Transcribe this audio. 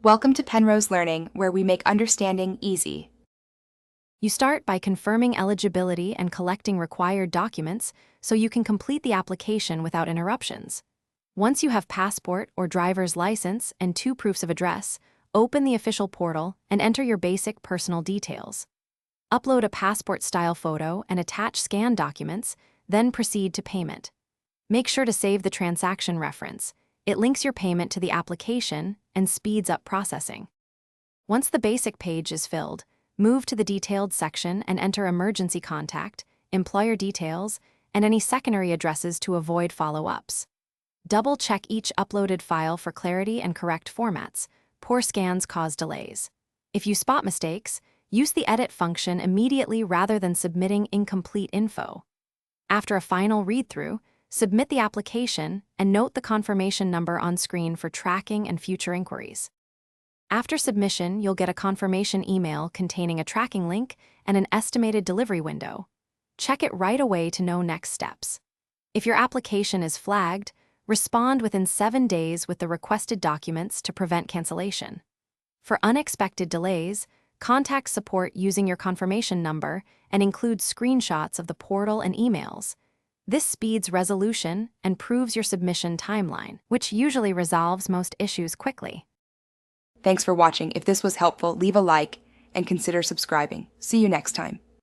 Welcome to Penrose Learning, where we make understanding easy. You start by confirming eligibility and collecting required documents so you can complete the application without interruptions. Once you have passport or driver's license and 2 proofs of address, open the official portal and enter your basic personal details. Upload a passport-style photo and attach scanned documents, then proceed to payment. Make sure to save the transaction reference. It links your payment to the application and speeds up processing. Once the basic page is filled, move to the detailed section and enter emergency contact, employer details, and any secondary addresses to avoid follow-ups. Double-check each uploaded file for clarity and correct formats. Poor scans cause delays. If you spot mistakes, use the edit function immediately rather than submitting incomplete info. After a final read-through, submit the application and note the confirmation number on screen for tracking and future inquiries. After submission, you'll get a confirmation email containing a tracking link and an estimated delivery window. Check it right away to know next steps. If your application is flagged, respond within 7 days with the requested documents to prevent cancellation. For unexpected delays, contact support using your confirmation number and include screenshots of the portal and emails. This speeds resolution and proves your submission timeline, which usually resolves most issues quickly. Thanks for watching. If this was helpful, leave a like and consider subscribing. See you next time.